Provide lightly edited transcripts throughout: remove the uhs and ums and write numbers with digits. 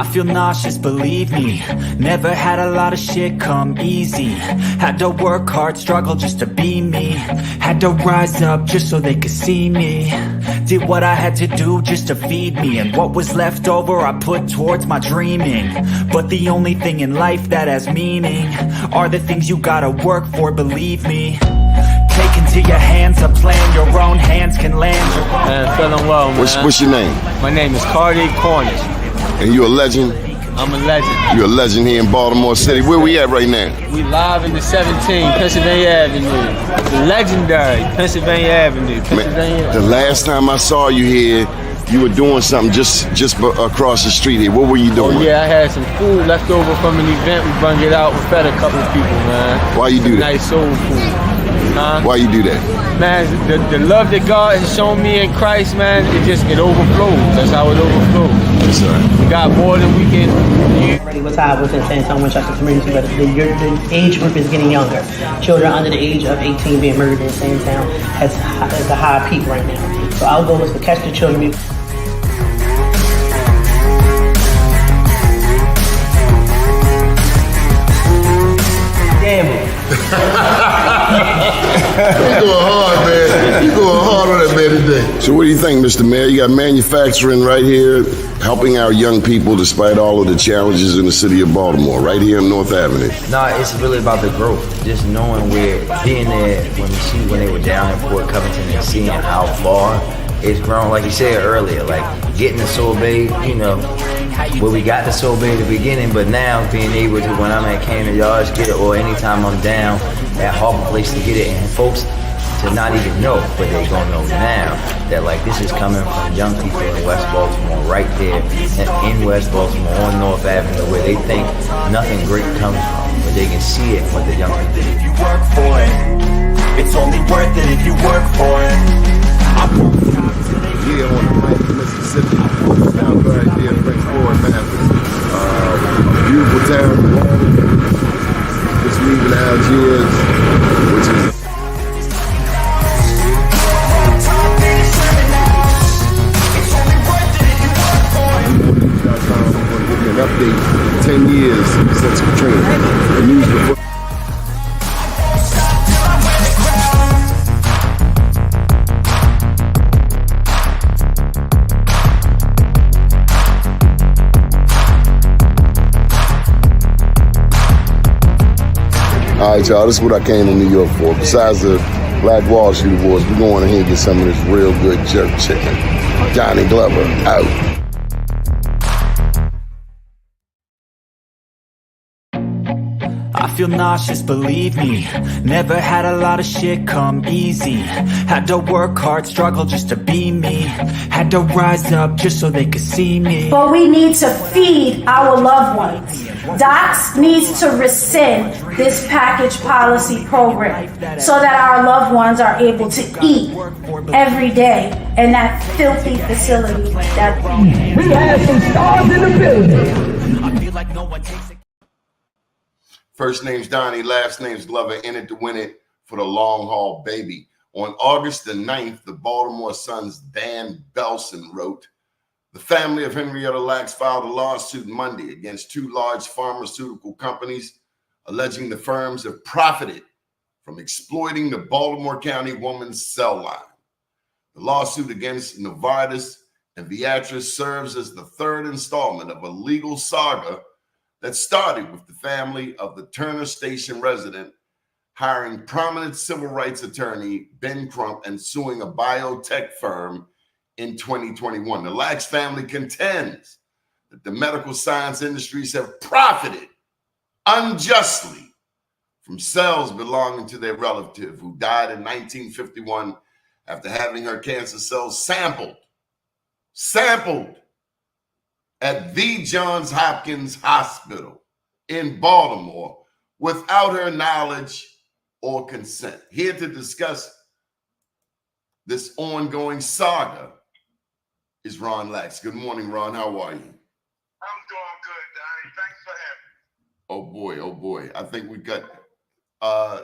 feel nauseous, believe me. Never had a lot of shit come easy. Had to work hard, struggle just to be me. Had to rise up just so they could see me. Did what I had to do just to feed me. And what was left over I put towards my dreaming. But the only thing in life that has meaning are the things you gotta work for, believe me. Take into your hands a plan your own hands can land. Man, feeling well, man. What's your name? My name is Cardi Cornish. And you a legend? I'm a legend. You're a legend here in Baltimore City. Where we at right now? We live in the 17, Pennsylvania Avenue. The legendary Pennsylvania Avenue. Man, the last time I saw you here, you were doing something just across the street here. What were you doing? Oh, yeah, I had some food left over from an event. We brung it out. We fed a couple of people, man. Why you do that? Nice soul food. Why you do that? Man, the love that God has shown me in Christ, man, it overflows. That's how it overflows. Yes, sir. We got more than we can use. Already was high within San Antonio, Winchester community, but the age group is getting younger. Children under the age of 18 being murdered in San Antonio has a high peak right now. So our goal is to catch the children. Damn. You going hard, man. You going hard on that man today. So what do you think, Mr. Mayor? You got manufacturing right here, helping our young people despite all of the challenges in the city of Baltimore, right here on North Avenue. No, it's really about the growth. Just knowing being there when they were down in Fort Covington and seeing how far it's grown. Like you said earlier, like getting the Sorbet, where we got the Sorbet at the beginning, but now being able to, when I'm at Camden Yards, get it, or anytime I'm down at Harbor Place to get it, and folks to not even know, but they gonna know now that like this is coming from young people in West Baltimore, right there in West Baltimore on North Avenue, where they think nothing great comes from, but they can see it with the young people. If you work for it, it's only worth it if you work for it. Here on the Pike, Mississippi, down right here in French Forward, Memphis. Beautiful town, just leaving Algiers, which is an update 10 years since Katrina. The news before. All right, y'all, this is what I came to New York for. Besides the Black Wall Street Awards, we're going ahead and get some of this real good jerk chicken. Johnny Glover, out. I feel nauseous, believe me. Never had a lot of shit come easy. Had to work hard, struggle just to be me. Had to rise up just so they could see me. But we need to feed our loved ones. Docs needs to rescind this package policy program so that our loved ones are able to eat every day in that filthy facility. We have some stars in the building. I feel like no one takes it. First name's Doni, last name's Glover, in it to win it for the long haul, baby. On August the 9th, the Baltimore Sun's Dan Belson wrote, the family of Henrietta Lacks filed a lawsuit Monday against two large pharmaceutical companies, alleging the firms have profited from exploiting the Baltimore County woman's cell line. The lawsuit against Novartis and Viatris serves as the third installment of a legal saga that started with the family of the Turner Station resident hiring prominent civil rights attorney Ben Crump and suing a biotech firm in 2021. The Lacks family contends that the medical science industries have profited unjustly from cells belonging to their relative who died in 1951 after having her cancer cells sampled at the Johns Hopkins Hospital in Baltimore without her knowledge or consent. Here to discuss this ongoing saga is Ron Lacks. Good morning, Ron. How are you? I'm doing good, Donnie. Thanks for having me. Oh boy, oh boy. I think we got,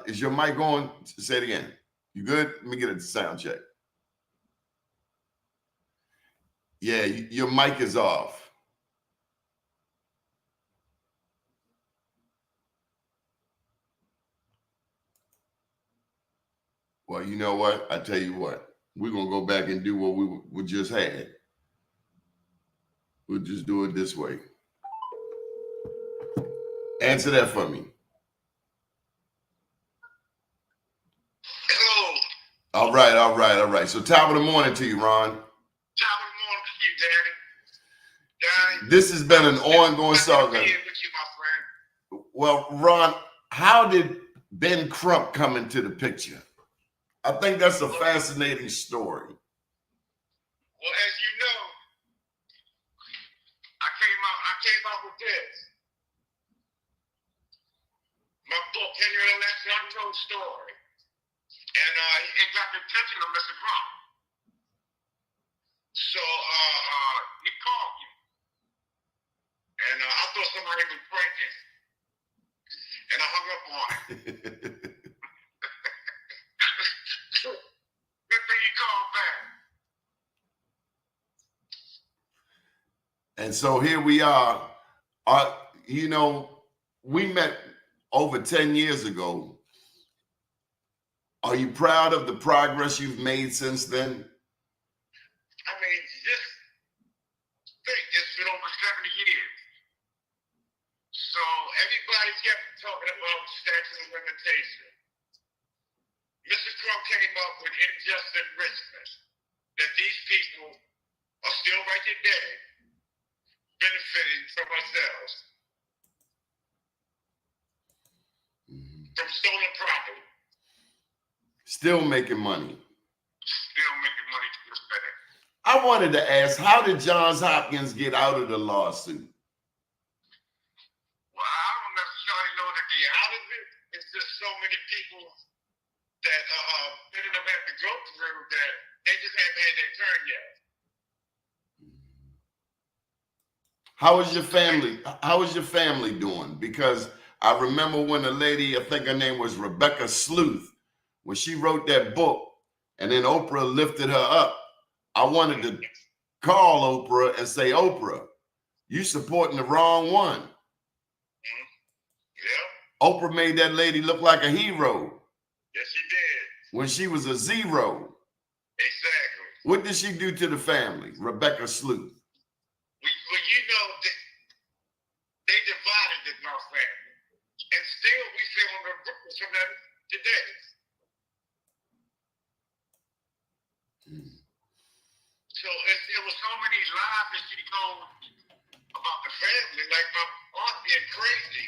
is your mic on? Say it again. You good? Let me get a sound check. Yeah, your mic is off. Well, you know what? I tell you what. We're going to go back and do what we just had. We'll just do it this way. Answer that for me. Hello. All right. So top of the morning to you, Ron. Top of the morning to you, Danny. Danny, This has been an ongoing saga. with you, my friend. Well, Ron, how did Ben Crump come into the picture? I think that's a fascinating story. Well, as you know, I came out with this. My book, Henrietta Lacks, Untold Story. And it got the attention of Mr. Crump. So he called me. And I thought somebody was breaking. And I hung up on it. Good thing you called back. And so here we are. You know, we met over 10 years ago. Are you proud of the progress you've made since then? I mean, just think, it's been over 70 years. So everybody kept talking about statute of limitation. Mr. Trump came up with unjust enrichment, that these people are still right today benefiting from ourselves, from stolen property. Still making money. Still making money to this day. I wanted to ask, how did Johns Hopkins get out of the lawsuit? Well, I don't necessarily know that they're out of it. It's just so many people that been in them at the go through that they just haven't had their turn yet. How is your family? How is your family doing? Because I remember when a lady, I think her name was Rebecca Sleuth, when she wrote that book, and then Oprah lifted her up. I wanted to call Oprah and say, Oprah, you supporting the wrong one. Yeah. Oprah made that lady look like a hero. Yes, she did. When she was a zero. Exactly. What did she do to the family, Rebecca Sleuth? Well, you know, they divided the North family. And still we feel on the ripples from that today. So it was so many lies that she told about the family, like my aunt being crazy.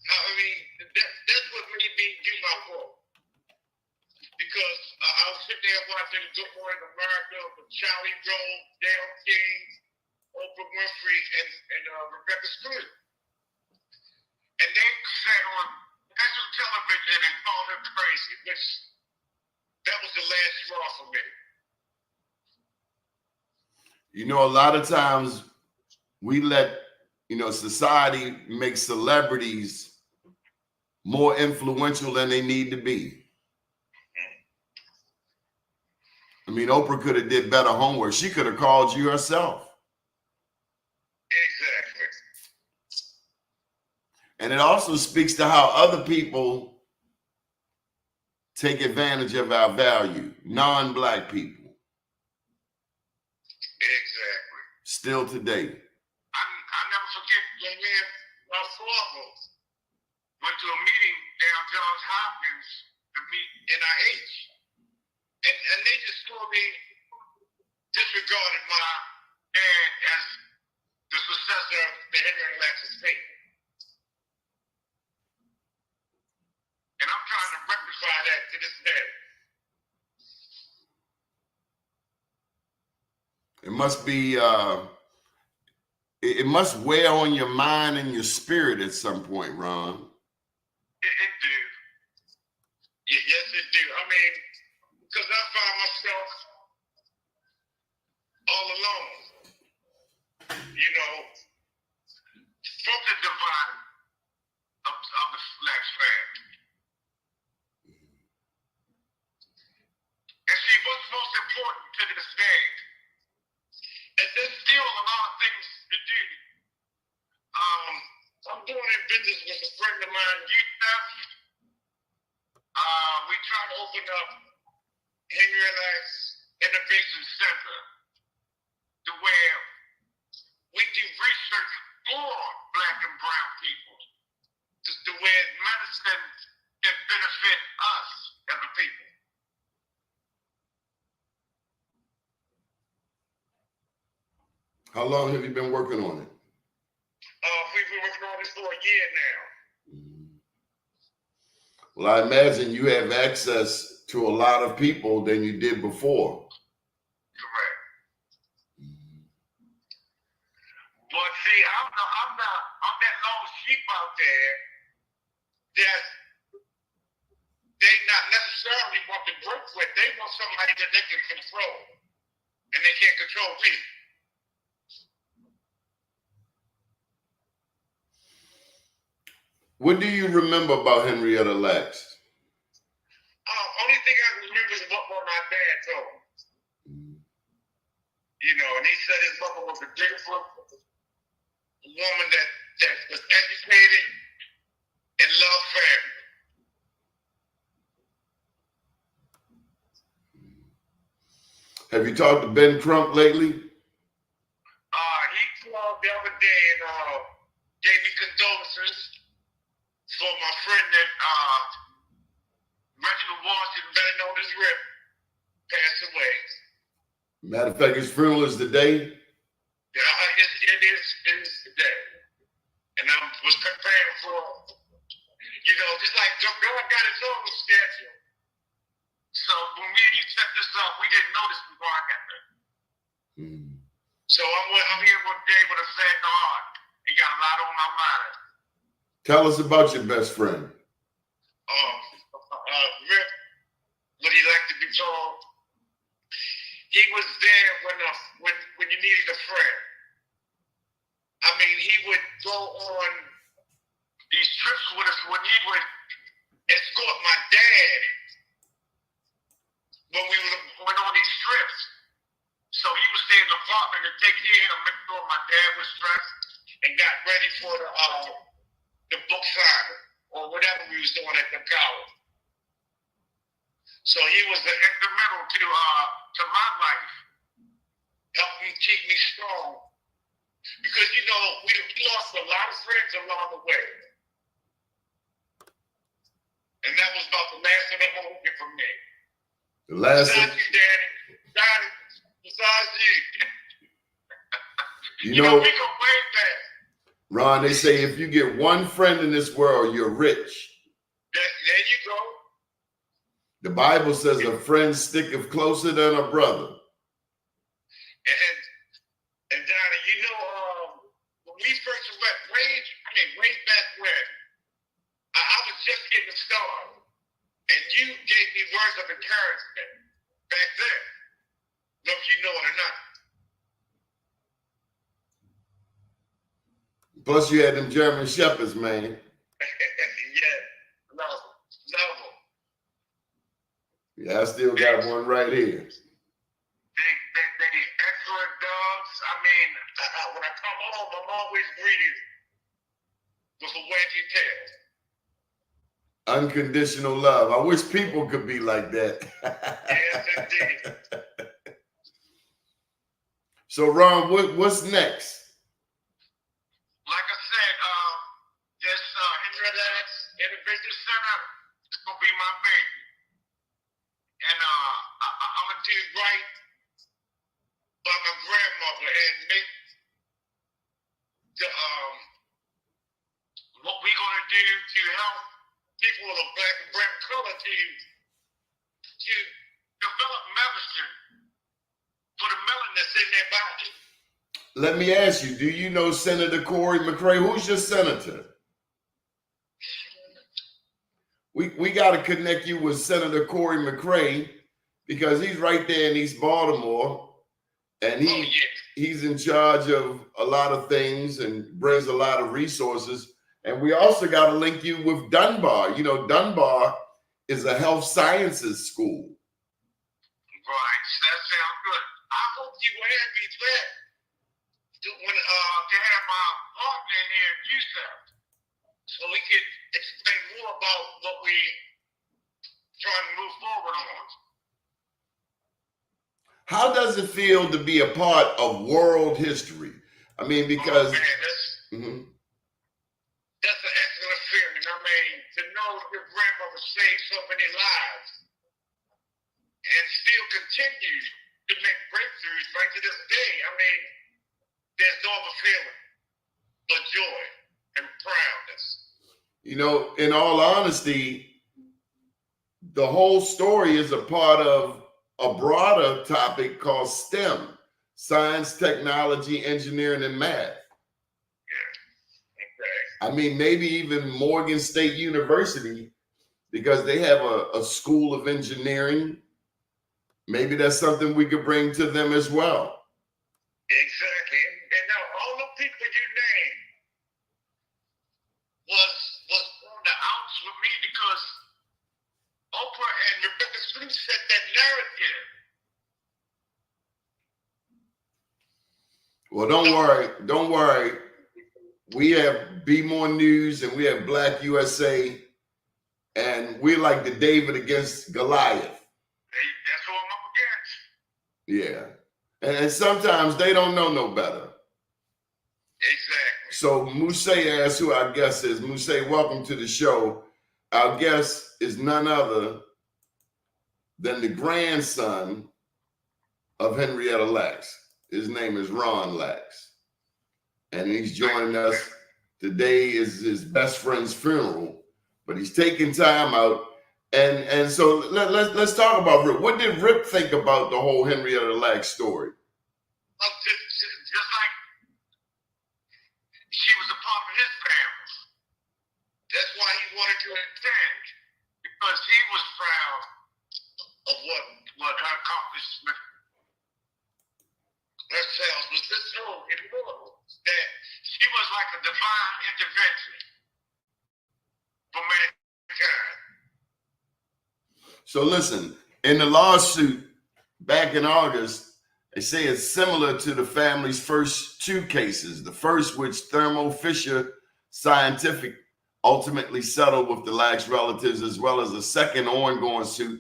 I mean, that's what made me do my book. Because I was sitting there watching Good Morning America with Charlie Rose, Dale King, Oprah Winfrey, and Rebecca Sleuth. And they sat on national television and called her crazy, which that was the last straw for me. You know, a lot of times we let, society make celebrities more influential than they need to be. I mean, Oprah could have did better homework. She could have called you herself. Exactly. And it also speaks to how other people take advantage of our value, non-Black people. Exactly. Still today. I never forget, young man, my father went to a meeting down Johns Hopkins to meet NIH. And they just totally disregarded my dad as the successor of the Henrietta Lacks estate. And I'm trying to rectify that to this day. It must be, it must wear on your mind and your spirit at some point, Ron. It do. Yes, it do. I mean, because I find myself all alone. You know, from the divide of the Lacks family. And see, what's most important to this day is there's still a lot of things to do. I'm doing in business with a friend of mine, Youth. we tried to open up Henrietta Lacks Innovation Center to where we do research for black and brown people, just to where medicine can benefit us as a people. How long have you been working on it? We've been working on this for a year now. Well, I imagine you have access to a lot of people than you did before. Correct. But see, I'm that lone sheep out there that they not necessarily want to work with. They want somebody that they can control, and they can't control me. What do you remember about Henrietta Lacks? Only thing I remember is what my dad told me. You know, and he said his mother was a beautiful woman that was educated and loved family. Have you talked to Ben Crump lately? He called the other day and gave me condolences for my friend that Reginald Washington, better known as Rip, passed away. Matter of fact, his funeral is today. Yeah, it is today. And I was preparing for, you know, just like God got his own schedule. So when me and you set this up, we didn't know this before I got there. So I'm here one day with a sad heart and got a lot on my mind. Tell us about your best friend. Rip, what he liked to be called. He was there when you needed a friend. I mean, he would go on these trips with us when he would escort my dad when we went on these trips. So he would stay in the apartment and take care of make sure my dad was dressed and got ready for the book signing or whatever we was doing at the college. So he was instrumental to my life, helping keep me strong. Because, you know, we lost a lot of friends along the way. And that was about the last of them looking for me. The last besides you, Daddy. Daddy, besides you. You know, we go way back. Ron, they say if you get one friend in this world, you're rich. There you go. The Bible says a friend sticketh closer than a brother. And Donnie, you know, when we first met, way back when, I was just getting started, and you gave me words of encouragement back then, whether you know it or not. Plus, you had them German shepherds, man. Yeah, love them. Yeah, I still got one right here. They excellent dogs. I mean, when I come home, I'm always greeted with a wagging tail. Unconditional love. I wish people could be like that. Yes, indeed. So, Ron, what's next? Like I said, this Henrietta Lacks Innovation Center is going to be my baby. And I'm going to do right by my grandmother and make the what we're going to do to help people of black and brown color to develop medicine for the melanin that's in their body. Let me ask you, do you know Senator Corey McRae? Who's your senator? We got to connect you with Senator Corey McRae because he's right there in East Baltimore, and he's in charge of a lot of things and brings a lot of resources. And we also got to link you with Dunbar. You know, Dunbar is a health sciences school. Right, that sounds good. I hope you will have me back to have my partner in here, Yusuf, so we could explain more about what we trying to move forward on. How does it feel to be a part of world history? I mean, because Oh, man, that's an excellent feeling. I mean, to know your grandmother saved so many lives and still continue to make breakthroughs right to this day. I mean, there's no other feeling but joy and proudness. you know, in all honesty, the whole story is a part of a broader topic called STEM, science, technology, engineering, and math. I mean, maybe even Morgan State University, because they have a school of engineering. Maybe that's something we could bring to them as well. Exactly. And now all the people you named was on the outs with me because Oprah and Rebecca Smith set that narrative. Well, don't worry. We have Be More News and we have Black USA, and we're like the David against Goliath. That's what I'm up against. Yeah. And sometimes they don't know no better. Exactly. So Muse asks who our guest is. Muse, welcome to the show. Our guest is none other than the grandson of Henrietta Lacks. His name is Ron Lacks. And he's joining us. Today is his best friend's funeral, but he's taking time out. And so let's talk about Rip. What did Rip think about the whole Henrietta Lacks story? Just like she was a part of his family. That's why he wanted to attend, because he was proud of what her accomplishment herself was just so immortal that she was like a divine intervention for mankind. So listen, in the lawsuit back in August, they say it's similar to the family's first two cases. The first, which Thermo Fisher Scientific ultimately settled with the Lacks relatives, as well as a second ongoing suit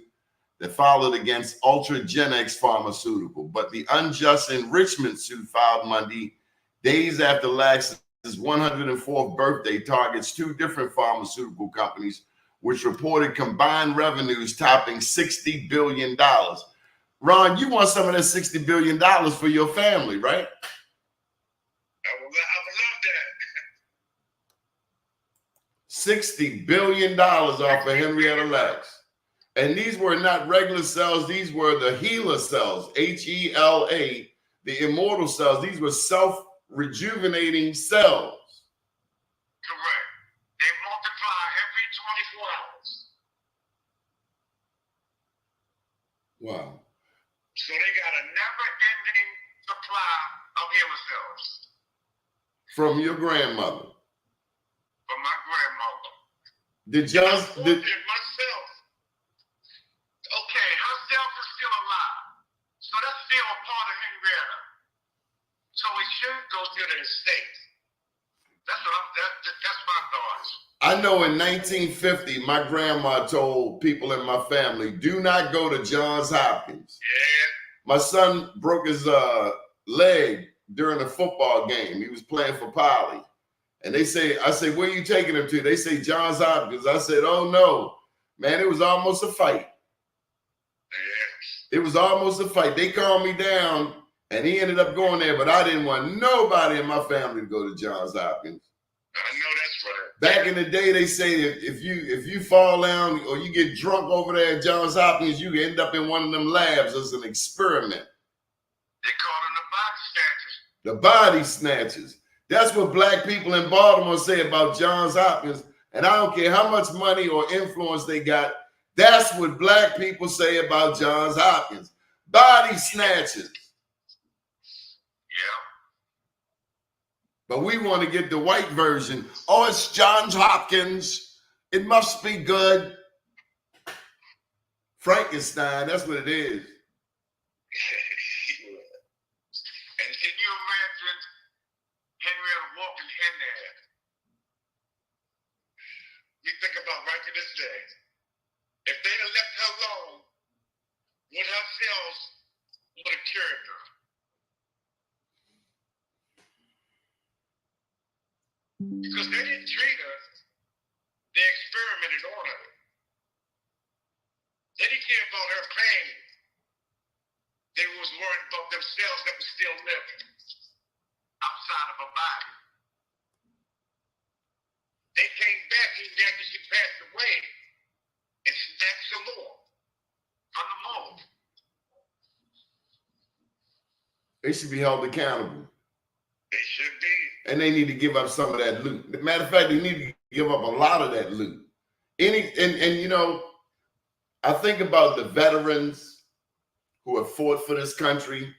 that followed against Ultragenyx Pharmaceutical. But the unjust enrichment suit filed Monday, days after Lacks' 104th birthday, targets two different pharmaceutical companies, which reported combined revenues topping $60 billion. Ron, you want some of that $60 billion for your family, right? I would love that. $60 billion off of Henrietta Lacks. And these were not regular cells. These were the HeLa cells, H-E-L-A, the immortal cells. These were self-rejuvenating cells. Correct. They multiply every 24 hours. Wow. So they got a never-ending supply of HeLa cells. From your grandmother. From my grandmother. Did John... myself. Okay, herself is still alive. So that's still a part of Henrietta. So it should go to the estate. That's my thoughts. I know in 1950, my grandma told people in my family, do not go to Johns Hopkins. Yeah. My son broke his leg during a football game. He was playing for Poly. And I say, where are you taking him to? They say Johns Hopkins. I said, oh no, man, it was almost a fight. Yeah. It was almost a fight. They calmed me down and he ended up going there, but I didn't want nobody in my family to go to Johns Hopkins. I know that's right. Back in the day, they say that if you fall down or you get drunk over there at Johns Hopkins, you end up in one of them labs as an experiment. They call them The body snatchers. That's what black people in Baltimore say about Johns Hopkins. And I don't care how much money or influence they got. That's what black people say about Johns Hopkins. Body snatchers. Yeah. But we want to get the white version. Oh, it's Johns Hopkins. It must be good. Frankenstein, that's what it is. And can you imagine Henrietta walking in there? You think about right to this day. If they'd have left ourselves with a character. Because they didn't treat us, they experimented on her. They didn't care about her pain. They was worried about themselves that was still living outside of her body. They came back even after she passed away and snatched some more from the mold. They should be held accountable. They should be. And they need to give up some of that loot. Matter of fact, they need to give up a lot of that loot. And you know, I think about the veterans who have fought for this country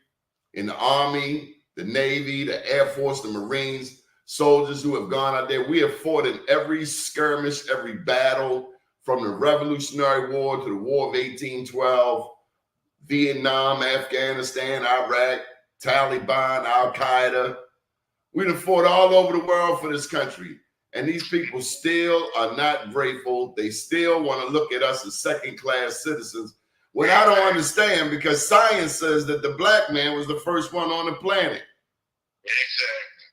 in the Army, the Navy, the Air Force, the Marines, soldiers who have gone out there. We have fought in every skirmish, every battle, from the Revolutionary War to the War of 1812, Vietnam, Afghanistan, Iraq, Taliban, Al-Qaeda. We've fought all over the world for this country. And these people still are not grateful. They still want to look at us as second-class citizens. What I don't understand, because science says that the black man was the first one on the planet. Exactly.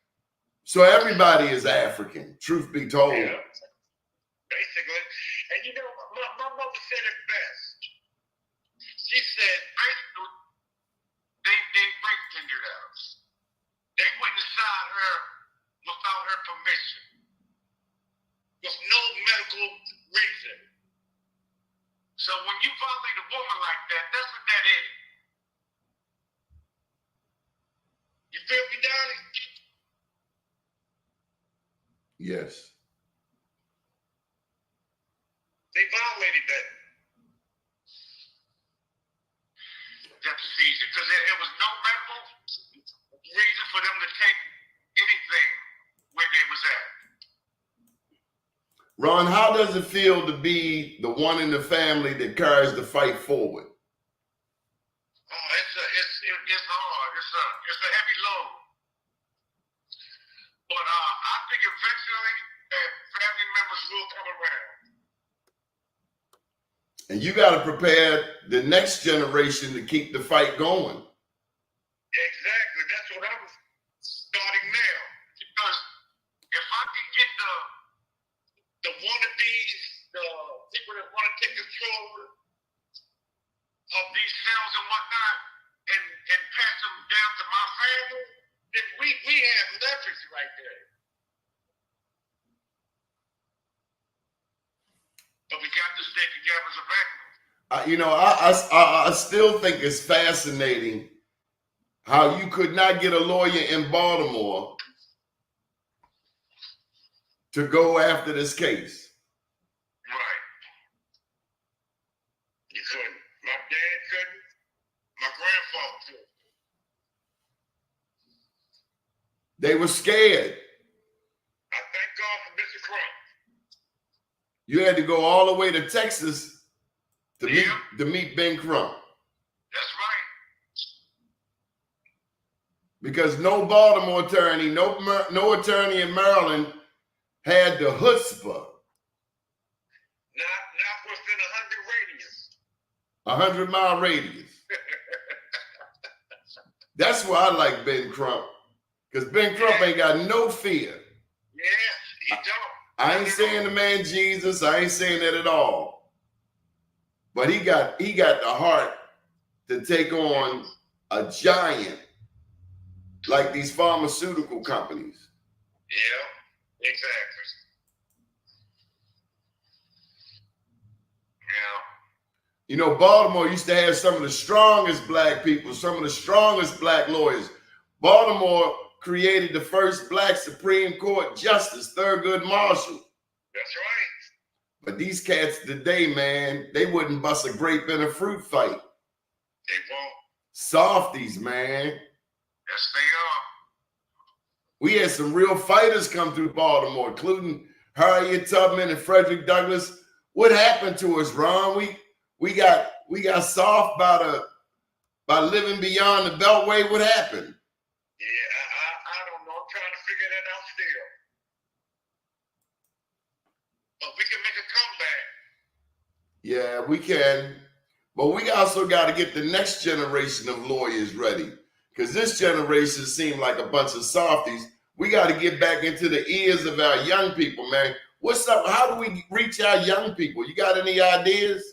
So everybody is African, truth be told. Yeah. Basically. And you know, my mother said it best. She said, they raped us. They went inside her without her permission. With no medical reason. So when you violate a woman like that, that's what that is. You feel me, Donnie? Yes. They violated that procedure because there was no medical reason for them to take anything where they was at. Ron, how does it feel to be the one in the family that carries the fight forward? Oh, it's hard. It's a heavy load. But I think eventually family members will come around. And you got to prepare the next generation to keep the fight going. Exactly. That's what I'm starting now. Because if I can get the wannabes, the people that want to take control of these cells and whatnot, and pass them down to my family, then we have leverage right there. But we got to stay together as a family. You know, I still think it's fascinating how you could not get a lawyer in Baltimore to go after this case. Right. You couldn't. My dad couldn't. My grandfather couldn't. They were scared. I thank God for Mr. Crump. You had to go all the way to Texas to meet Ben Crump. That's right. Because no Baltimore attorney, no attorney in Maryland had the chutzpah. Not within 100 radius. 100-mile radius. That's why I like Ben Crump. Because Ben Crump ain't got no fear. Yeah, he don't. I ain't saying the man Jesus. I ain't saying that at all. But he got the heart to take on a giant like these pharmaceutical companies. Yeah, exactly. Yeah. You know, Baltimore used to have some of the strongest black people, some of the strongest black lawyers. Baltimore created the first black Supreme Court justice, Thurgood Marshall. That's right. But these cats today, man, they wouldn't bust a grape in a fruit fight. They won't. Softies, man. Yes, they are. We had some real fighters come through Baltimore, including Harriet Tubman and Frederick Douglass. What happened to us, Ron? We got soft by living beyond the Beltway. What happened? Yeah, I don't know. I'm trying to figure that out still. But we can make a comeback. Yeah, we can. But we also got to get the next generation of lawyers ready, because this generation seemed like a bunch of softies. We got to get back into the ears of our young people, man. What's up? How do we reach our young people? You got any ideas?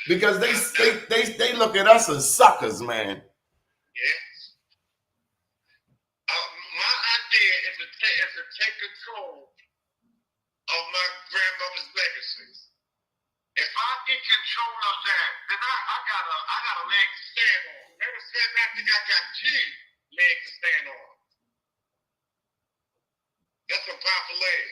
Because they look at us as suckers, man. Yes. My idea is to take control of my grandmother's legacies. If I get control of that, then I got a leg to stand on. Never said that, I think I got 2 legs to stand on. That's a powerful leg.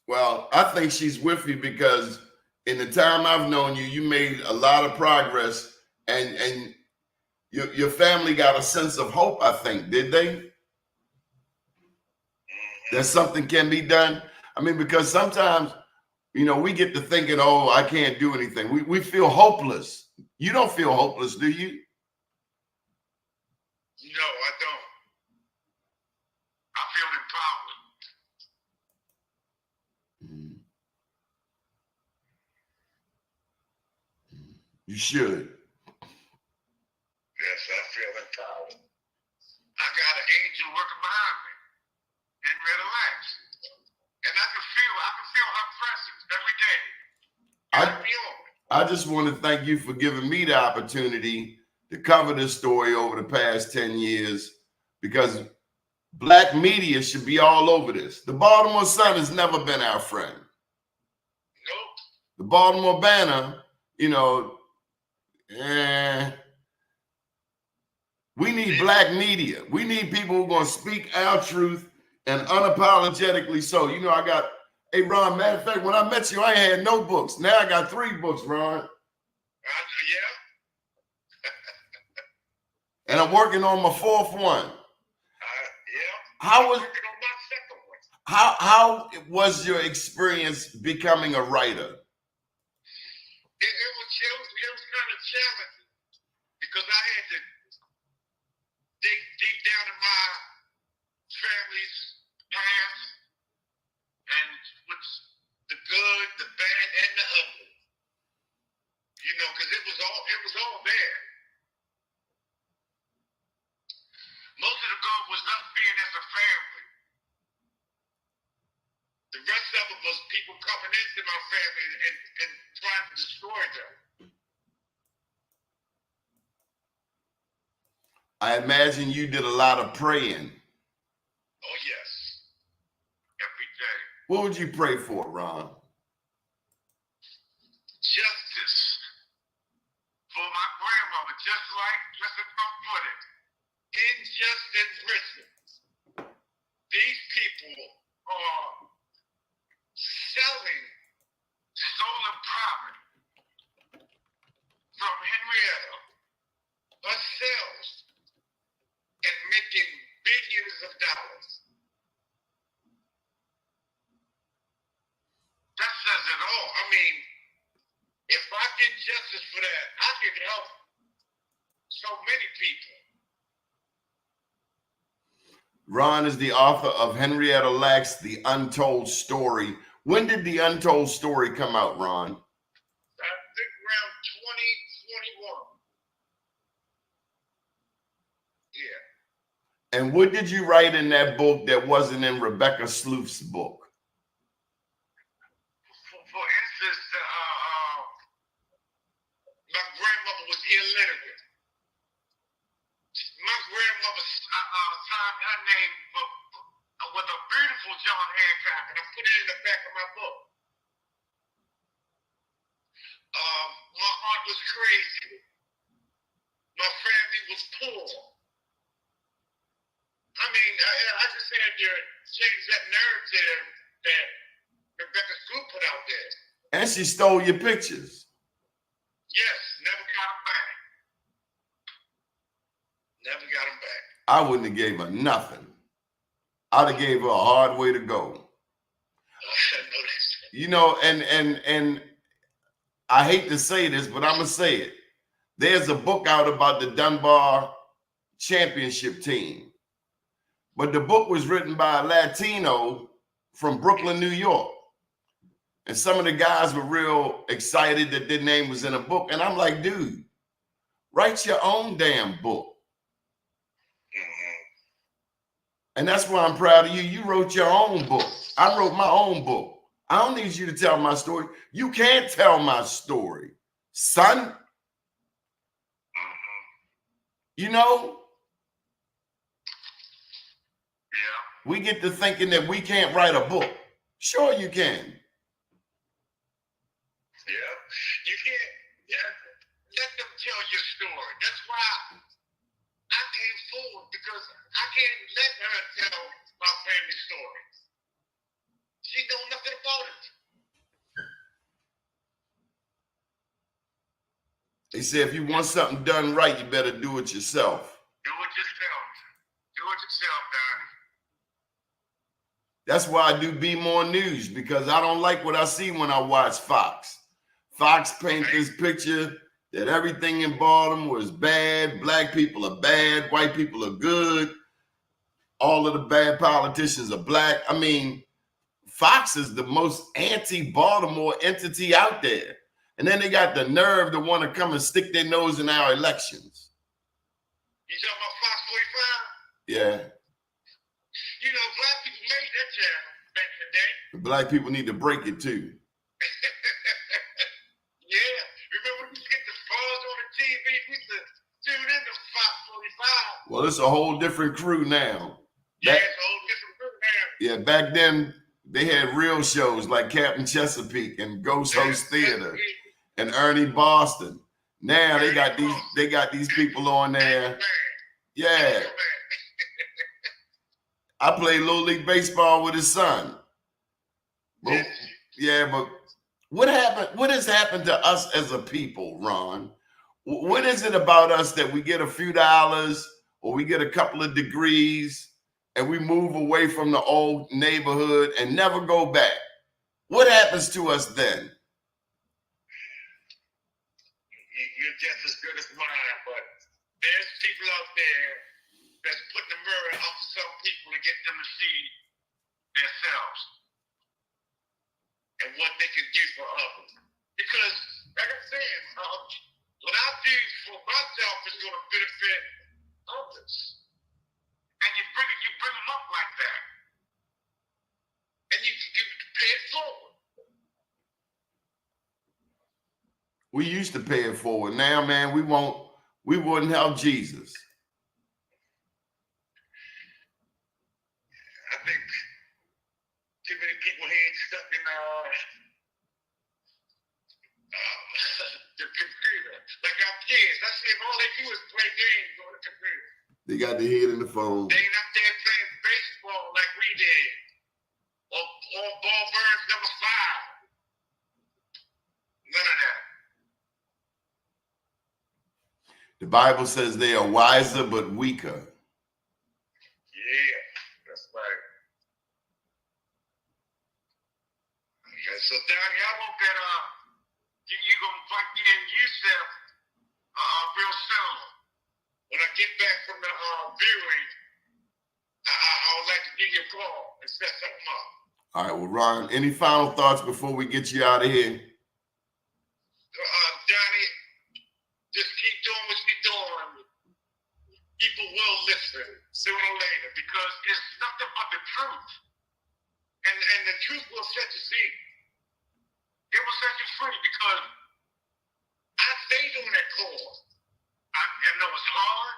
Well, I think she's with you because in the time I've known you, you made a lot of progress, and your family got a sense of hope, I think. Did they? That something can be done? I mean, because sometimes, you know, we get to thinking, oh, I can't do anything. We feel hopeless. You don't feel hopeless, do you? No, I don't. I feel empowered. You should. Yes, I feel empowered. I got an angel working behind me, Henrietta Lacks, and I can feel her presence every day. I just want to thank you for giving me the opportunity to cover this story over the past 10 years, because black media should be all over this. The Baltimore Sun has never been our friend. Nope. The Baltimore Banner, you know, we need black media. We need people who are going to speak our truth and unapologetically so. You know, I got, hey, Ron, matter of fact, when I met you, I ain't had no books. Now I got 3 books, Ron. Yeah. And I'm working on my 4th one. Yeah. How was, working on my 2nd one. how was your experience becoming a writer? It was kind of challenging because I had to dig deep down in my family's past, and what's the good, the bad, and the ugly. You know, because it was all there. Most of the good was us being as a family. The rest of it was people coming into my family and trying to destroy them. I imagine you did a lot of praying. Oh, yes. Every day. What would you pray for, Ron? Justice for my grandmother, just like Mr. Trump put it. Unjust enrichment. These people are selling stolen property from Henrietta, ourselves, and making billions of dollars. That says it all. I mean, if I get justice for that, I can help so many people. Ron is the author of Henrietta Lacks, The Untold Story. When did The Untold Story come out, Ron? I think around 2021. Yeah. And what did you write in that book that wasn't in Rebecca Sloof's book? For instance, my grandmother was illiterate. My grandmother signed her name with a beautiful John Hancock, and I put it in the back of my book. My aunt was crazy. My family was poor. I mean, I just had to change that narrative that Rebecca Sloop put out there. And she stole your pictures. Yes, never got them back. Never got them back. I wouldn't have gave her nothing. I'd have gave her a hard way to go. You know, and I hate to say this, but I'm gonna say it. There's a book out about the Dunbar championship team. But the book was written by a Latino from Brooklyn, New York. And some of the guys were real excited that their name was in a book. And I'm like, dude, write your own damn book. And that's why I'm proud of you. You wrote your own book. I wrote my own book. I don't need you to tell my story. You can't tell my story, son. You know? Yeah. We get to thinking that we can't write a book. Sure you can. Yeah. You can't. Yeah. Let them tell your story. That's why I came forward, because I can't let her tell my family story. She know nothing about it. They say if you want something done right, you better do it yourself. Do it yourself. Do it yourself, Donnie. That's why I do Be More News, because I don't like what I see when I watch Fox. Fox paint this picture that everything in Baltimore is bad, black people are bad, white people are good, all of the bad politicians are black. I mean, Fox is the most anti-Baltimore entity out there. And then they got the nerve to want to come and stick their nose in our elections. You talking about Fox 45? Yeah. You know, black people made that channel back in the day. The black people need to break it too. Yeah. Remember when you get the stars on the TV? We used to tune into Fox 45. Well, it's a whole different crew now. Yeah, it's a whole different group now. Yeah, back then they had real shows like Captain Chesapeake and Ghost Host Theater and Ernie Boston. Now they got these people on there. Yeah. I played Little League Baseball with his son. But, yeah, but what happened? What has happened to us as a people, Ron? What is it about us that we get a few dollars or we get a couple of degrees and we move away from the old neighborhood and never go back? What happens to us then? You're just as good as mine, but there's people out there that's putting the mirror up to some people to get them to see themselves and what they can do for others. Because, like I said, what I do for myself is going to benefit others. And you bring them up like that. And you can pay it forward. We used to pay it forward. Now, man, we wouldn't help Jesus. I think too many people here stuck in the computer. Like our kids, I see them, all they do is play games on the computer. They got their head in the phone. They ain't up there playing baseball like we did. Or ball birds number 5. None of that. The Bible says they are wiser but weaker. Yeah, that's right. Okay, so Donnie, I hope that you're gonna invite me and Yusef real soon. When I get back from the viewing, I would like to give you a call and set something up. All right, well, Ron, any final thoughts before we get you out of here? Donnie, just keep doing what you're doing. People will listen sooner or later because it's nothing but the truth. And the truth will set you free. It will set you free because I stayed on that course. I know it's hard,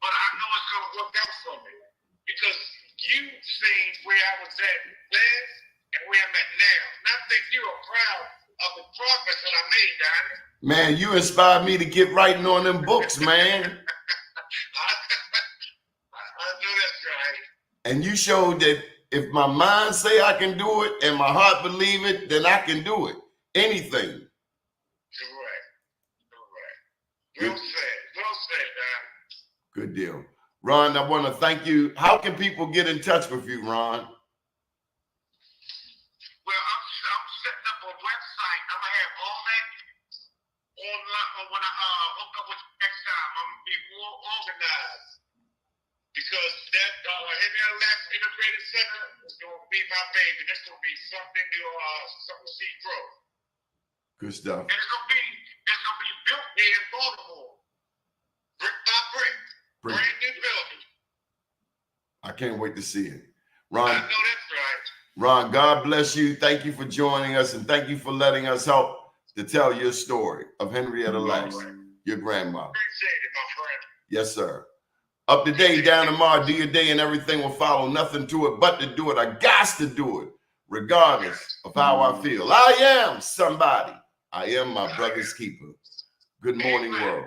but I know it's going to work out for me because you've seen where I was at then and where I'm at now. And I think you are proud of the progress that I made, Donnie. Man, you inspired me to get writing on them books, man. I know that's right. And you showed that if my mind say I can do it and my heart believe it, then I can do it. Anything. Correct. Well said, Don. Good deal. Ron, I want to thank you. How can people get in touch with you, Ron? Well, I'm setting up a website. I'm going to have all that online when I hook up with you next time. I'm going to be more organized. because that Henrietta Lacks Integrated Center is going to be my baby. That's going to be something to see grow. Good stuff. And it's going to be built here in Baltimore, brick by brick, brand new building. I can't wait to see it. Ron, I know that's right. Ron, God bless you. Thank you for joining us, and thank you for letting us help to tell your story of Henrietta Lacks, your grandma. Appreciate it, my friend. Yes, sir. Up to date, down tomorrow, do your day, and everything will follow. Nothing to it but to do it. I got to do it, regardless of how I feel. I am somebody. I am my brother's keeper. Good morning, world.